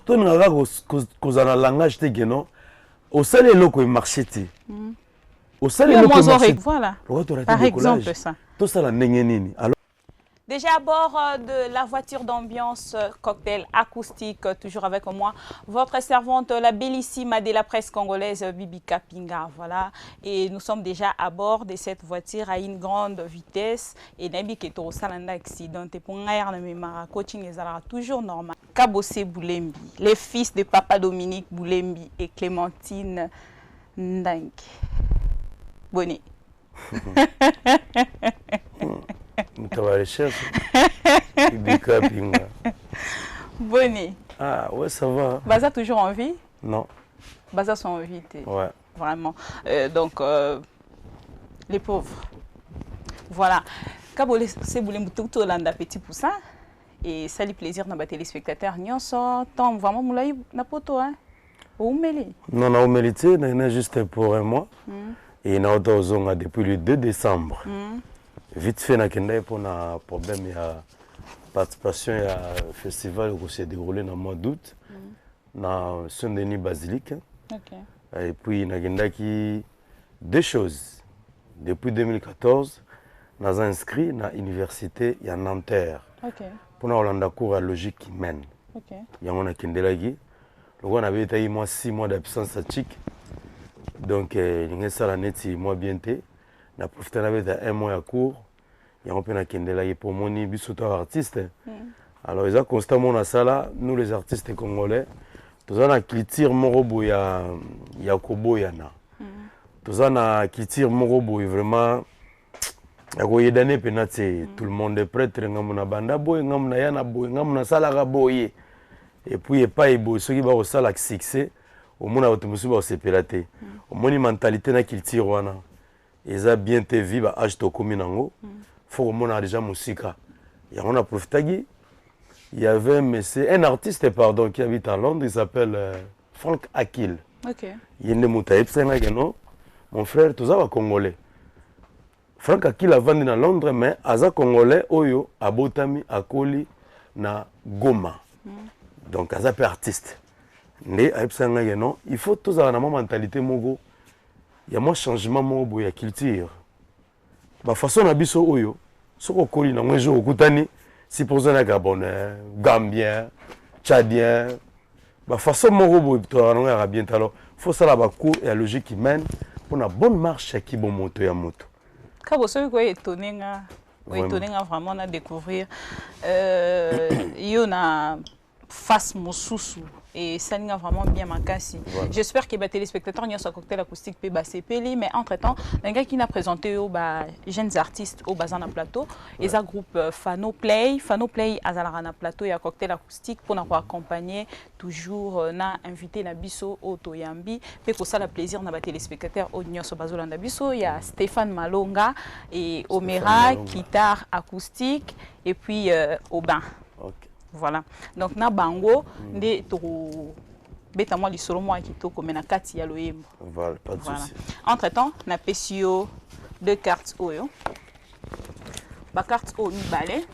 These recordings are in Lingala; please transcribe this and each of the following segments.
to nga kozana langage te geno au sale loko e marché te au sale loko voilà par exemple ça tout ça la ndenge nini. Déjà à bord de la voiture d'ambiance cocktail acoustique, toujours avec moi, votre servante, la bellissime de la presse congolaise, Bibi Kapinga. Voilà. Et nous sommes déjà à bord de cette voiture à une grande vitesse. Et Nabi Keto Salanda accident. Et pour Mara coaching est toujours normal. Kabose Boulembi, les fils de Papa Dominique Boulembi et Clémentine Ndank. Bonnet. Bonnet. Ah ouais, ça va. Baza toujours en vie? Non. Baza sont en vie. Ouais. Vraiment. Donc, les pauvres. Voilà. Kabole c'est boulem tout Hollande petit pour ça. Et ça lui plaisir dans les téléspectateurs. Nous sommes vraiment moulay na poto hein. Ou meli. Non, na humilité, na juste pour un mois. Et na auto zonga depuis le 2 décembre. Vite fait na kenda pour un problème ya participation à festival qui s'est déroulé dans le mois d'août dans Saint-Denis Basilique. Et puis na kenda qui deux choses. Depuis 2014, nous avons inscrit dans l'université à Nanterre. Pour nous avoir cours à logique humaine. Il y a un kenda qui on avait été 6 mois d'absence à Tchik. Donc, nous avons fait mois bientôt. Nous avons profité de 1 mois à cours. Il y a un peu de pour mon bisoto artiste. Alors, ils ont constamment dans ça, nous les artistes congolais, nous avons une culture morobo ya kobo yana. Nous avons une culture morobo vraiment. Tout le monde est prêtre, nous avons banda boy, nous avons yana boy, nous avons salaga boy. Et puis, pas beau, ceux qui vont au salle avec succès, au moins, ils vont se pélater. Au moins, la mentalité na culture wana. Ils ont bien été vivre à âge de commune en faut qu'on a déjà musique. Et on a profité. Il y avait un artiste pardon, qui habite à Londres, il s'appelle Frank Akil. Il est né mon frère, tout ça va congolais. Frank Akil a vendu à Londres, mais Aza congolais, Oyo, Abotami, Akoli, na Goma. Donc, Aza peut artiste. Mais il faut tous avoir une mentalité mogo. Il y a un changement mogo, il y a culture. La façon dont on a Oyo, ce qu'on a un jour si pour ça, Gabonais, Gambien, Tchadien, la façon dont on a bien alors, il faut ça la cours et la logique qui mène pour une bonne marche qui bon moto et moto. Quand vous savez quoi étonné, vraiment à découvrir, il y a face Moussousou et ça n'a vraiment bien manqué. J'espère que les téléspectateurs n'ont pas cocktail acoustique PBACPLI, mais entre-temps, un gars qui n'a présenté aux jeunes artistes au bazar na plateau, et ça groupe Fano Play à Zalarana plateau et à cocktail acoustique pour nous accompagner toujours na invité na biso au Toyambi, mais pour ça le plaisir na téléspectateurs au Nyoso Bazolanda biso, il y a Stéphane Malonga et Omera guitare acoustique et puis Aubin. Voilà. Donc, na bango, nde to beta moi lisolo moi qui to comme na kati ya loyembo. Voilà, pas de souci. Entre-temps, na pesio deux cartes oyo. Ba carte o ni balé.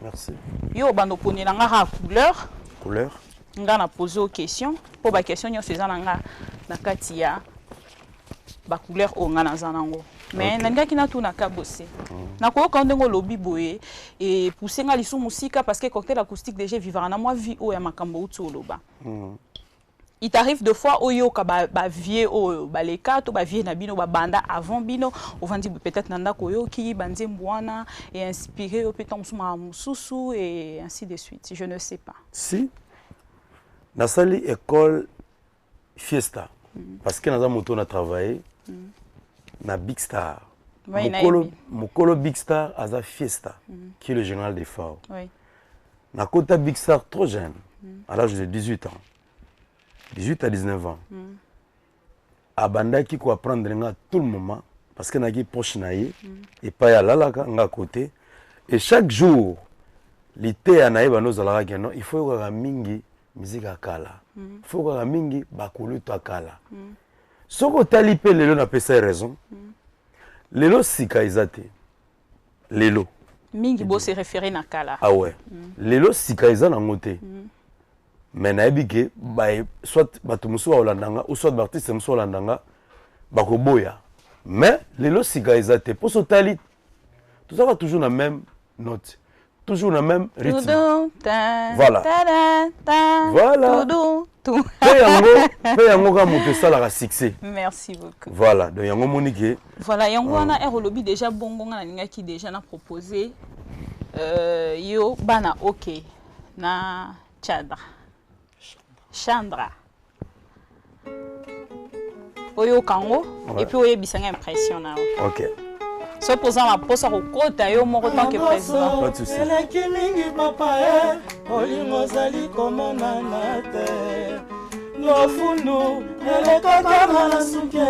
Merci. Yo bando poni na nga couleur. Couleur. Nga na poser aux questions. Pour ba question nyo sezana nga na kati ya ba couleur o nga na zanango. Mais nanga qui na tout na kabosé. Na ko quand ngo lobby boye et pousser nga lisu musika parce que cocktail acoustique déjà vivra na moi vie o ya makambo utoloba. Il t'arrive deux fois oyo ka ba vie o ba leka to ba vie na bino ba banda avant bino on va dire peut-être nanda koyo ki banze mbwana et inspiré au peut-être musuma mususu et ainsi de suite. Je ne sais pas. Si na sali école Fiesta parce que naza moto na travailler na Big Star. Mokolo Big Star Aza Fiesta, qui est le général des Phares. Na Kota Big Star trop jeune, à l'âge de 18 ans. 18 à 19 ans. Abanda qui ko apprendre nga tout le moment parce que nagi poche naie et pas ya lalaka nga côté et chaque jour l'été anaïba nos alara non il faut que mingi musique akala. Il faut que mingi bakulu to akala. Soko tali pe lelo na pesa raison. Lelo sika izate. Lelo. Mingi bo se référer na kala. Ah ouais. Lelo sika izana ngote. Mais nayebi ke soit bato musu olandanga ou soit l'artiste musu olandanga bakoboya. Mais lelo sika ezate pour sotali tout ça va toujours la même note, toujours la même rythme. Voilà. Voilà. Pe yango ka moto sala ka succès. Merci beaucoup. Voilà, donc yango monique. Voilà, yango wana erolobi déjà bongo nga ninga ki déjà na proposé yo bana OK na Chandra. Oyo kango et puis oye bisanga impressionnant. OK. So posant la pose au côté yo moko tant que président. Pas de souci. La kimingi papa olingo zali komona na te. Lofundu elekaka na suke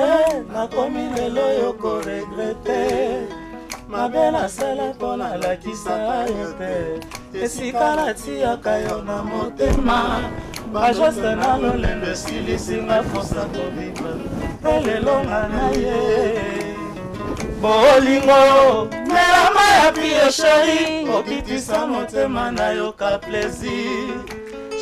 na komi lelo yo ko regrette. Mabela sala pona la kisa yo te. Esika na tiaka yo na motema. Bajoste na lolendo silisi nga fosa kovivre. Elelo na ye. Bolingo, melama ya pio chéri, okitisa motema na yoka plaisir.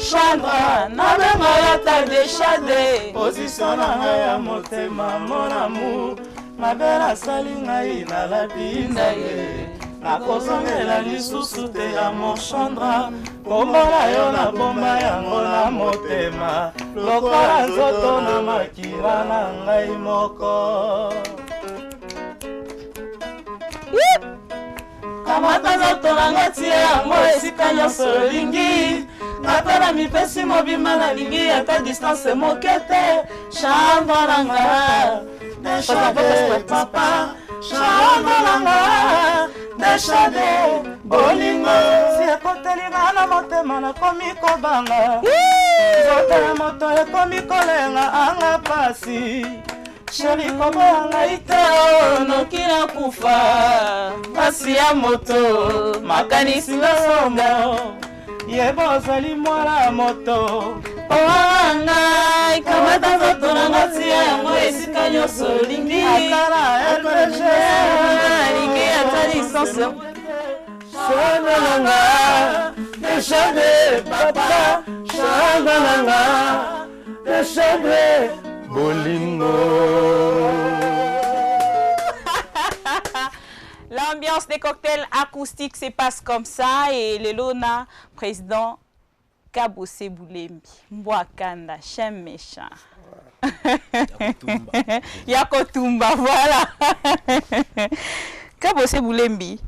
Chandra, na benga ya ta déchade, position na nga ya motema, mon amour. Mabela sali ngai na labinda ye, nakozongela lisusu te ya mon Chandra. Kombola yo na bomba yango na motema, lokola nzoto na makila na ngai moko. Kamata nzoto nanga tie yango esika nyonso olingi. Ata na mipesi mobimba nalingi ata distance moke te. Chandra nanga deshade papa, Chandra nanga deshade bolingo. Si ekotelinga na motema nakomi kobanga, nzoto ya moto ekomi kolenga anga pasi. Chéri koboya ngai te noki na kufa pasi ya moto makanisi nasonga yeba ozali mwana moto owa ngai kamata nzoto na nga tia yango esika nyonso olingi akala epeje alingi ata lisanse shana nanga deshade papa shana nanga deshade bolingo. L'ambiance des cocktails acoustiques se passe comme ça et le Lona, président Kabose Boulembi, Mbwakanda, Chem méchant. Yakotumba, voilà. Kabose Boulembi.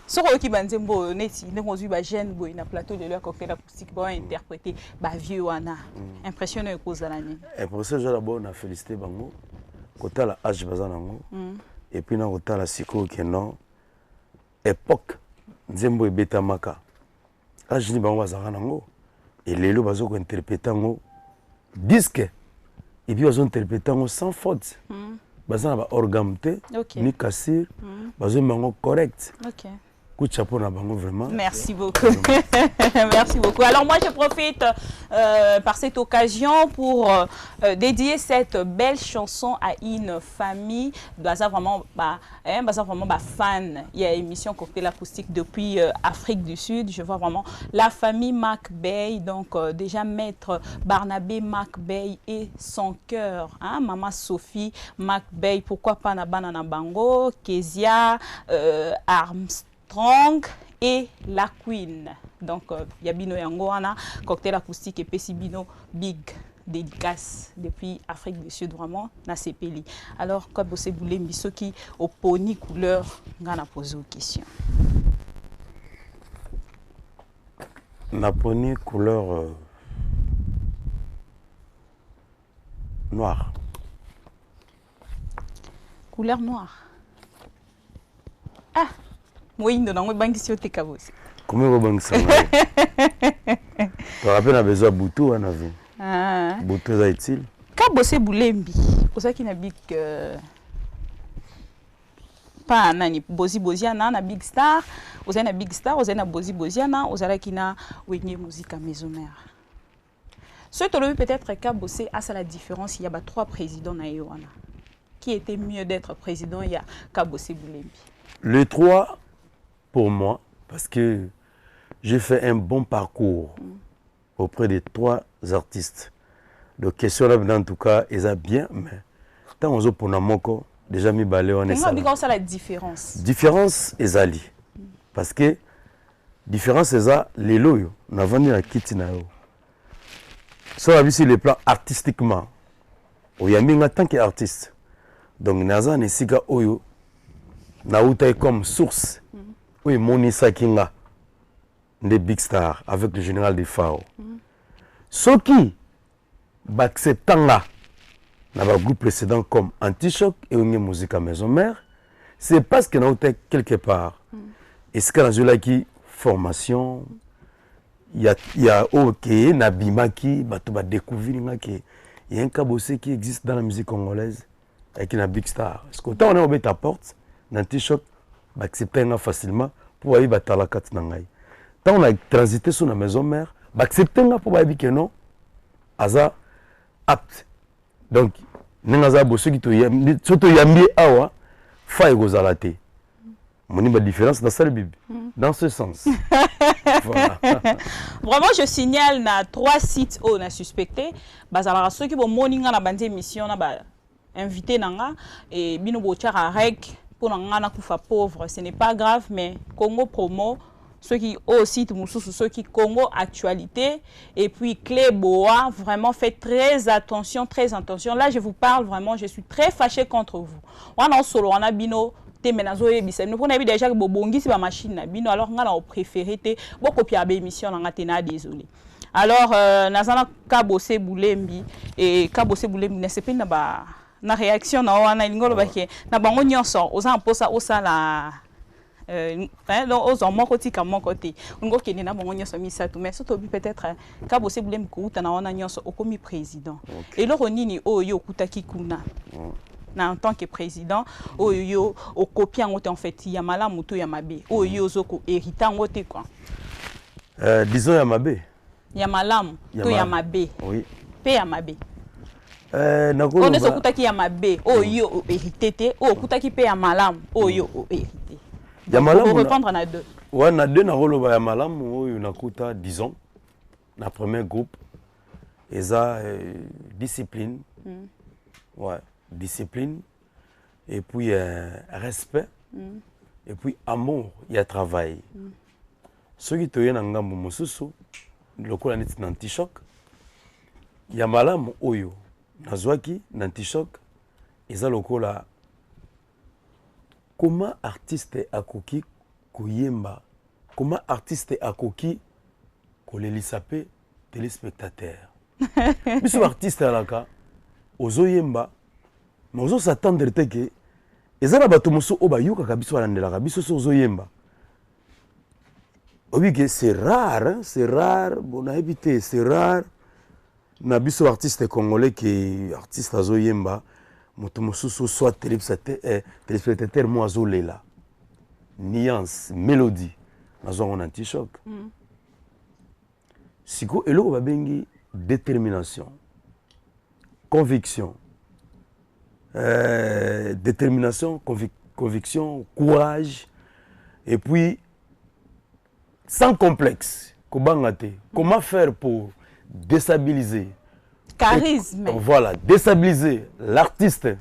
Soko ki banzembo neti ndeko zui ba jeune boy na plateau de leur cocktail acoustique ba interpréter ba vieux wana impressionné cause la ni impression je d'abord na féliciter bango kota la âge bazanango et puis na kota la siko ke non époque nzembo ebeta maka âge ni bango bazaka nango et lelo bazo ko interpréter ngo disque et puis bazo interpréter ngo sans faute bazana ba orgamte ni cassir bazo mango correct. OK. Vraiment. Merci beaucoup. Merci beaucoup. Alors moi je profite par cette occasion pour dédier cette belle chanson à une famille. Baza vraiment fan. Il y a émission Cocktail Acoustique depuis Afrique du Sud. Je vois vraiment la famille McBay. Donc déjà maître Barnabé McBay et son cœur. Hein? Maman Sophie McBay. Pourquoi pas na banana bango, Kezia, Armstrong et la Queen. Donc, Yabino Yangoana, cocktail acoustique et Pessibino Big dédicace depuis Afrique du Sud, vraiment, na CPLI. Alors, comme vous voulez, Misoki, au pony couleur, on a posé une question. Na pony couleur noire. Couleur noire. Ah! Oui, nous avons besoin de te cabosse. Comment vous avez besoin tu rappelles, on a besoin de Boutou, on a vu. Boutou, ça est-il? Cabosse Boulembi. Pour ça qu'il y a big. Pas nani Bozi Boziana, na Big Star. Vous avez na Big Star, vous avez na Bozi Boziana, vous avez qui na Wigné Musique à Maison Mère. Ce que tu as peut-être Cabosse, à ça la différence, il y a 3 présidents na Yoana. Qui était mieux d'être président, il y a Cabosse Boulembi. Les 3 pour moi, parce que j'ai fait un bon parcours auprès des 3 artistes. Donc question là en tout cas, ils a bien mais tant on pour moko déjà mi balé on est ça. C'est la différence. Différence ezali parce que différence c'est ça les loyo na vandi na kiti na yo. So la sur le plan artistiquement. Oyambi en tant qu'artiste. Donc naza ne sika oyo na uta comme source. Oui, Monisa Kinga des Big Stars avec le général de Fao. Ce qui acceptant là dans le groupe précédent comme Anti-Choc et une musique à maison mère, c'est parce que nous sommes quelque part. Et ce qu'on a qui formation, il y a OK, Nabima qui va découvrir qu'il y a un cabossé qui existe dans la musique congolaise avec une Big Star. Parce que quand on a ouvert ta porte, Anti-Choc accepter facilement pour aller battre la carte nangai. Tant on a transité sur la maison mère, accepter pour aller que non, aza apte. Donc, n'engaza bosso qui to yambi, surtout yambi awa, fa egozalate. Mon niveau de différence dans cette Bible, dans ce sens. Voilà. Vraiment, je signale na 3 sites où on a suspecté. Bazala ceux qui vont moninga na bande émission na ba invité nanga et bino bochara rek. Pour n'en kufa pauvre, ce n'est pas grave, mais Congo Promo, ceux qui aussi ceux qui Congo Actualité, et puis Clé Boa, vraiment faites très attention. Là, je vous parle vraiment, je suis très fâché contre vous. On a solo, on a bino, te menazo et bisem. Nous prenons déjà que bobongi c'est ma machine na bino, alors on a préféré te beaucoup pia émission on a tena désolé. Alors nazana kabose boulembi et kabose boulembi ne c'est pas na ba na réaction na wana lingolo bake na bango nyonso oza mposa osala donc aux mon côté comme mon côté ngo kene na bango nyonso misatu mais surtout peut-être ka bosse bulem kuta na wana nyonso okomi président et le ronini oyo kutaki kuna na en tant que président oyo okopia ngote en fait ya malamu to ya mabe oyo zoko hérita ngote quoi disons ya mabe ya malamu to ya mabe oui pe ya mabe on est okutaki ya mabe oyo hérité o okutaki pe ya malamu oyo hérité ya malamu répondre na deux ouais na deux na roloba ya malamu oyo nakuta disons na premier groupe eza discipline ouais discipline et puis respect et puis amour il y a travail ceux qui toye na ngambo mosusu lokola neti na Anti-Choc ya malamu oyo nazwaki na Anti-Choc eza lokola comment artiste akoki koyemba comment artiste akoki kolelisa pe téléspectateur biso artiste alaka ozoyemba mais ozo s'attendre te ke eza na bato mosusu oyo bayokaka biso balandelaka biso so ozoyemba obi ke c'est rare bon nayebi te c'est rare na biso artiste congolais qui artiste azoyemba moto mosusu soit téléspectateur mo azolela nuance mélodie nazongo na Anti-Choc siko eloko babengi détermination conviction conviction courage et puis sans complexe comment faire pour déstabiliser charisme voilà déstabiliser l'artiste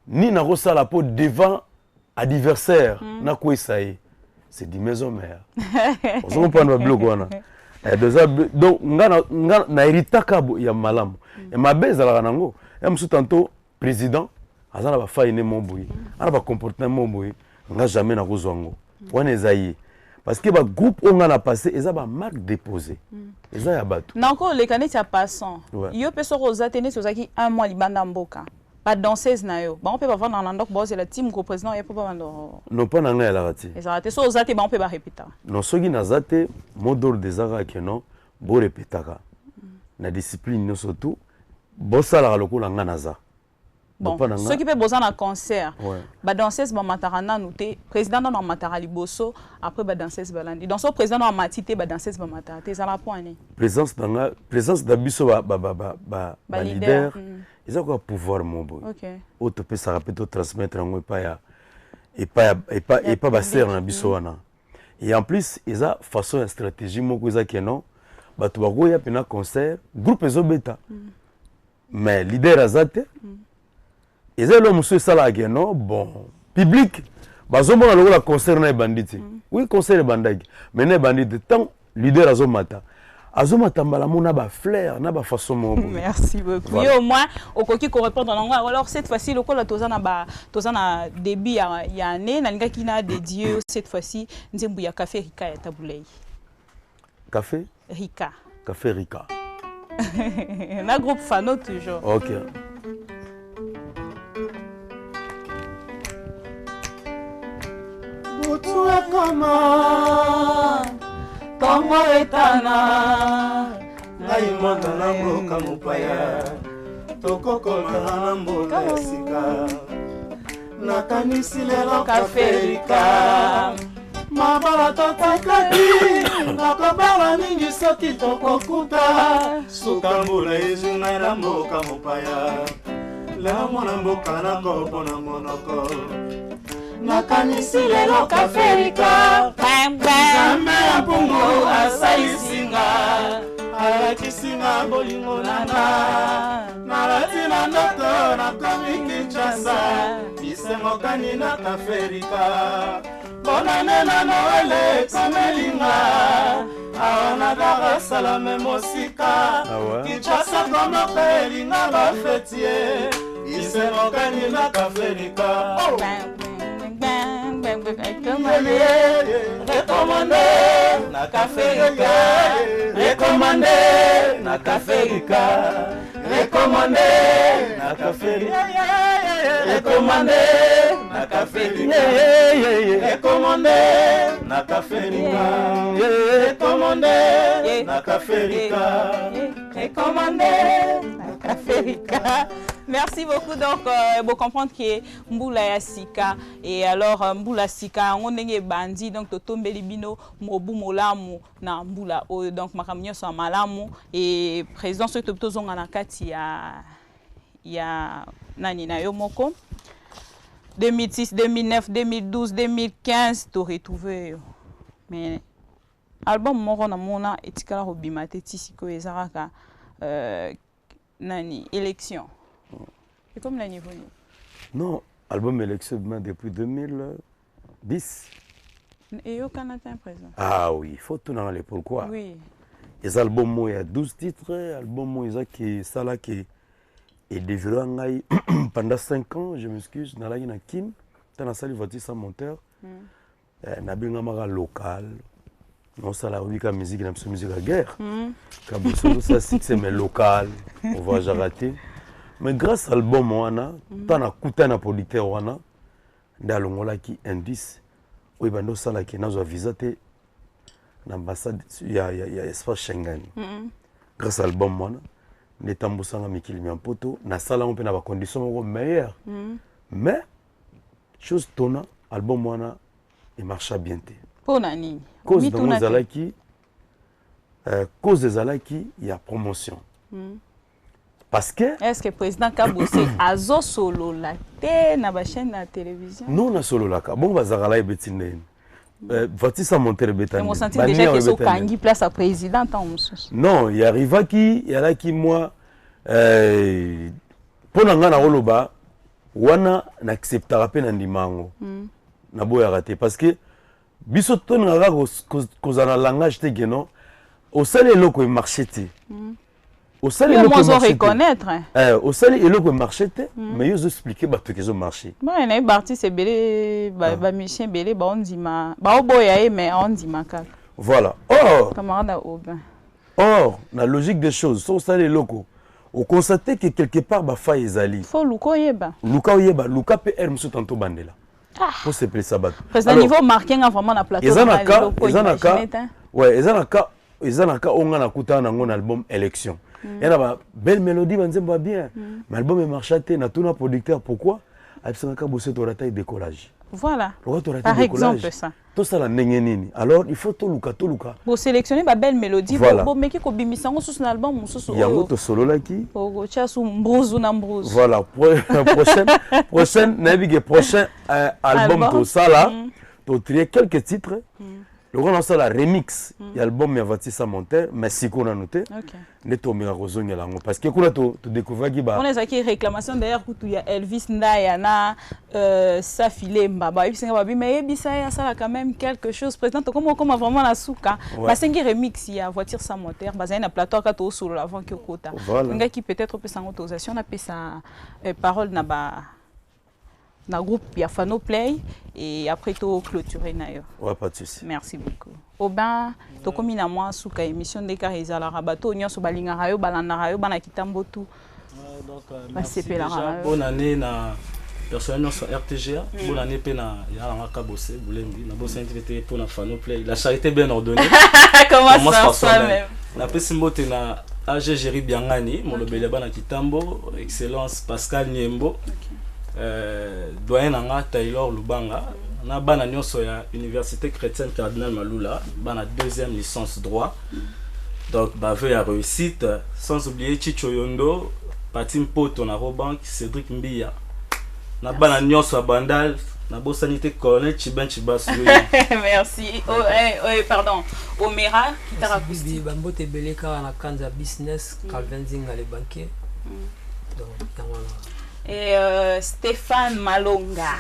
ni na rosala po devant adversaire na ko essayer c'est du maison mère on comprend bloc wana donc na héritaka ya malamu et mabeza la nango et musu tantôt président azana ba faine momboyi ana ba comportement momboyi nga jamais na kozwango wana ezayi parce que le groupe on a passé, ils ont une marque déposée. Ils ont battu. Encore les canettes à passant. Il y a personne aux Athénées sur qui un mois libanda mboka. Pas danseuse na yo. Bah on peut pas vendre dans l'endroit boss et la team co-président il peut pas vendre. Non pas n'anga la raté. Ils ont raté sur aux Athénées bah on peut pas répéter. Non ceux qui n'azaté modèle des ara que non beau répéter. La discipline non surtout bossa la loko la nganaza. Bon, ceux qui peuvent besoin d'un concert, bah danseuse bah matarana nouté, président dans matara liboso, après bah danseuse balandi. Dans son président dans matité bah danseuse bah matara. T'es à la poignée. Présence d'abisso bah leader. Ils ont quoi pouvoir mon boy. Ok. Autre peut ça rapide transmettre en et pas basser en abisso wana. Et en plus ils ont façon stratégie mon cousin qui non bato bakoya pena concert groupe ezobeta mais leader azate eza lo musu esalaka non bon public bazomona lokola concert na ebanditi oui concert ebandaki mais na ebanditi tant leader azomata mbala mona ba fleur na ba façon mo. Merci beaucoup. Voilà. Et au moins au koki ko répondre en anglais. Alors cette fois-ci le kola tozana début ya année na linga kina dédié cette fois-ci nzembu ya café Rika ya tabulei. Café Rika. Café Rika. Na groupe Fano toujours. OK. Butua kama Tongo etana Ngai mwana na mboka mopaya Tokokona na mboka ya sika Nakanisi lelo Café Rika Mabala totakaki Nakobala mingi soki tokokuta Suka mbula ezunga na mboka mopaya Lelo mwana mboka na kopo na monoko Nakanisi lelo Café Rika Zambe ya pungu asalisinga Alakisinga bolingo nanga Nalati na ndoto nakomi Kinshasa Bisemokani na Café Rika Bonane na Noele komelinga Awana Dar es Salaam mosika Kinshasa komoke elinga bafetie Bisemokani na Café Rika Recommandé na Café Rika Recommandé na Café Rika Recommandé na Café Rika Recommandé na Café Rika Recommandé na Café Rika Recommandé na Café Rika Recommandé na Café Rika. Merci beaucoup. Donc, vous comprendre que Mboula ya Sika. Et alors, Mboula Sika, on est bandit. Donc, Toto Mbelibino, Mobu Molamu, na Mboula. Donc, Makamio soit malamu. Et président, ce que Toto Zonganakati, il y a Nani na Yomoko. 2006, 2009, 2012, 2015, tu retrouvé. Mais, album Morona Mona, etikala Robimate, Tisiko et Zaraka, Nani, élection. Et comme l'année venue? Non, album élection depuis 2010. Et au Canada présent? Ah oui, il faut tout dans les pourquoi. Oui. Les albums, il y a 12 titres, album qui ça là qui est développé pendant 5 ans, je m'excuse, dans la Kim, dans la salle voiture sans monteur, Nabingamara local. Non, ça la rubrique musique, la musique à guerre. Comme ça, c'est mais local, on va rater. Mais grâce à l'album, on a écouté na producteur wana ndalongola ki indice oui bando sala ki nazo visiter l'ambassade ya espace Schengen. Grâce à l'album wana netambusanga mikili mpoto na sala on peut na ba conditions meilleures. Mais chose tona album wana il marcha bien té. Pour nani? Cause de Mozalaki cause des alaki il y a promotion. Parce que est-ce que le président Kaboussé a solo la télé na chaîne de télévision? Non, na solo la bon bazarala ebetine. Va-t-il ça monter betane? On sentit déjà que so kangi place à président en mususu. Non, il arriva qui il y a là qui moi pona ngana oloba wana n'acceptera pas nandimango. Na boya raté parce que biso to ngaka kozana langage te geno au sale loko e marcheté. Au sale eloko reconnaître au sale eloko marcheté mais ils expliquer ba to kezo marché. Ba na parti c'est belé ba Michel belé ba ondima ba oboya mais ondima kaka. Voilà. Or camarade Aubin. Or la logique des choses so sale eloko on constate que quelque part ba fa ezali. Faut luko yeba. Luka PR musu tanto bandela. Pour se placer ça bat. Parce que niveau marquing vraiment na plateau. Ezanaka onga na kuta na ngon album élection. Il y a une belle mélodie, mais bien. Mais l'album est marché, na tout producteur. Pourquoi? Absanga bossé ton taille décollage. Voilà. Par exemple ça. Tout ça la nengenini. Alors il faut tout luka. Pour sélectionner ma belle mélodie, pour mettre ko bimisango sur l'album ou sur. Il y a un solo là qui. Pour chasse mbrozu na mbrozu. Voilà. Prochain album tout ça là. Tu trier quelques titres. Le grand c'est la remix. Il y a l'album Voiture sans moteur, mais si qu'on a noté. OK. Ne to mira kozonga lango parce que kuna to découvrir ki ba. On est qui réclamation d'ailleurs il y a Elvis Ndaya na Safile Mbaba. Et puis c'est mais bisa ya ça quand même quelque chose. Président comment vraiment la souka. Ba sengi remix il y a Voiture sans moteur, ba na plateau ka to sur l'avant ki okota. Nga qui peut-être peut sans autorisation na pe sa parole na ba na groupe ya Fano Play et après to clôturer na yo. Ouais, pas de souci. Merci beaucoup. Oba to komi na moi suka émission de Kariza la rabato nyonso balinga rayo balanda rayo bana kitambo tout. Donc merci déjà. Bonne année na personnellement sur RTGA. Bonne année pe na ya la Kabose Boulembi na bosse invité pour na Fano Play. La charité bien ordonnée. Comment ça même. La pesimbote na AG Géry Biangani, mon lobele bana kitambo, excellence Pascal Niembo. Doyen nanga Taylor Lubanga na bana nyonso ya Université Chrétienne Cardinal Malula bana deuxième licence droit donc baveux ya réussite sans oublier Chicho Yondo Patim Poto na Robank Cédric Mbia na bana nyonso ya Bandal na bosanité Colonel Chiben Chibasu. Merci. Pardon. Omera guitare acoustique bambote beleka na kanza business Calvin Zinga les banquiers donc et Stéphane Malonga.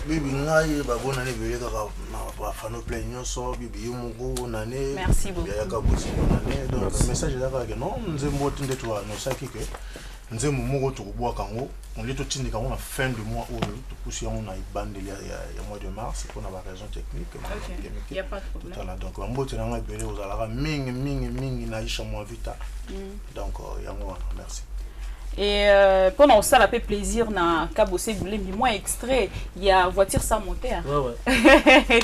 Bibi ngai ba bonne année beleka na Fano Play nyonso bibi yomugo nane. Merci beaucoup. Ya ka bosi nane donc le message là que non nzembo tinde to no saki que nzembo mugo to kubwa kango on les to tindi kango na fin de mois ou to poussi on a ibande ya mois de mars pour na raison technique. OK. Il y a pas de problème. Voilà donc mbote na ngai belé ozalaka mingi na isha mo vita. Donc yango merci. Et pendant ça, ça fait plaisir na Kabose Boulembi moi extrait il y a Voiture sans moteur. Ouais.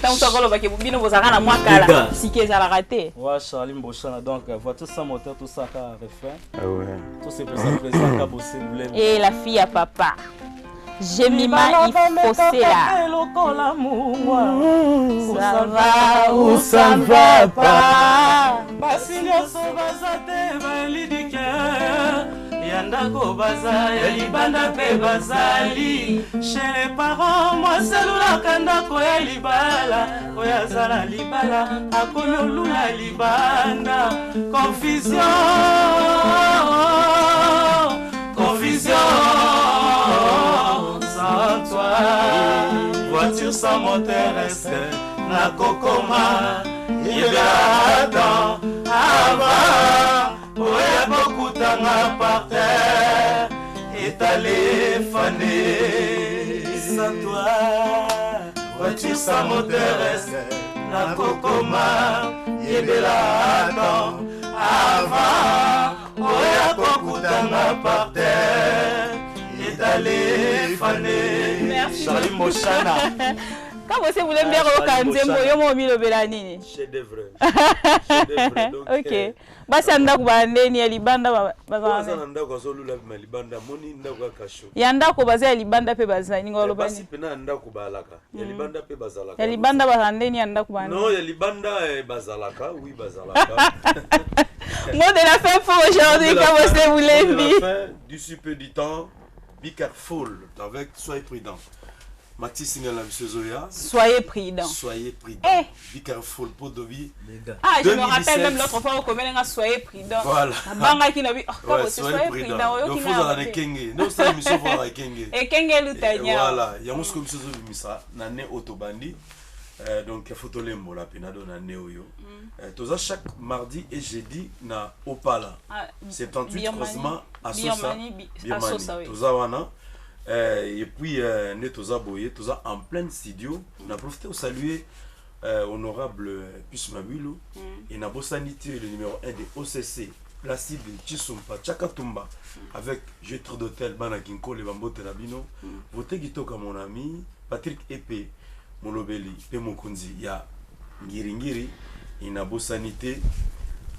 Tant que vous avez bino vous avez na moi kala si que ça la raté. Ouais, Charlie Mbochana donc Voiture sans moteur tout ça ka refrain. Ah ouais. Tout c'est pour ça président Kabose Boulembi. Et la fille à papa. Jemima il faut là. Ça va ou ça ne va pas. Basinyo sobazate validike. Yandako baza ya libanda pe bazali chez les parents moi selula kandako ya libala oya zala libala akomi lula libanda confusion sans toi voiture sans moteur reste na kokoma yebata avant oya bokutanga par terre étalé fané sans toi voiture sans moteur reste na kokoma yebelata avant oya bokutanga par terre étalé fané. Merci. Charlie Mochana. Quand vous voulez bien rekanzembo yo mo mi lobela nini? Chef d'œuvre. OK. Basi ndako bande ni libanda bazana. Bazana ndako azolula libanda moni ndako kasho. Ya ndako bazaya libanda pe bazana ni ngolo bani. Basi pena ndako balaka. Ya libanda pe bazalaka. Ya libanda bazande ni ndako bande. Non, ya libanda bazalaka, oui bazalaka. Mot de la fin pour aujourd'hui Kabose Boulembi. Du super du temps, be careful avec soyez prudent. Mathis Singala Zoya. Soyez prudent. Soyez prudent. Be careful pour Dobi. Ah, je me rappelle même l'autre fois au commun soyez prudent. Voilà. Banga qui n'a vu soyez prudent. Donc faut aller Kenge. Non, c'est mission voir Kenge. Et Kenge Lutania. Voilà, il y a un comme chose de misa nané autobandi. Donc photo lembo la penado na neoyo. Toza chaque mardi et jeudi na Opala. 78 croisement à Sosa. Birmanie. Toza wana. Et puis, nous sommes en plein studio. On a profité de saluer honorable Pus Mabulu et nous avons sanité le numéro 1 de OCC, Placide Chisumpa, Chakatumba, avec Jetre d'hôtel, Banakinko, les Bambo Telabino. Votez Gitoka, mon ami, Patrick Epé, Molobeli, Pemokunzi, il y a Ngiri, il y a sanité.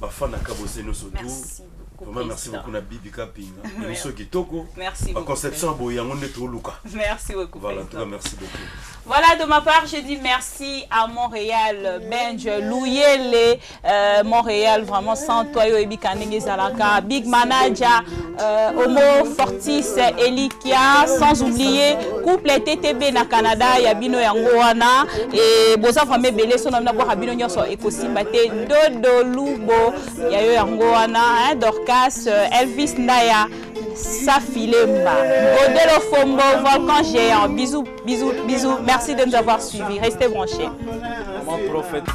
bafana kabose no surtout. Merci beaucoup. Vraiment merci beaucoup na Bibi Kapinga. Émission Kitoko. Merci beaucoup. Conception boyango neto luka. Merci beaucoup. Voilà, en tout cas merci beaucoup. Voilà, de ma part, je dis merci à Montréal, Benj, Louyele, Montréal, vraiment sans toi, Yoebi Kanenge Zalaka, Big Manager, Homo Fortis, Elikia, sans oublier, couple TTB na Canada, Yabino Yangoana, et Boza Fame Bele, son nom d'abord Abino Nyoso, Ekosimbate, Dodo Lubo, Yayo Yangoana, Dorcas, Elvis Naya. Safilemba, Godelo Fombo, Volcan Géant. Bisous, bisous, bisous. Merci de nous avoir suivis. Restez branchés. Maman prophète.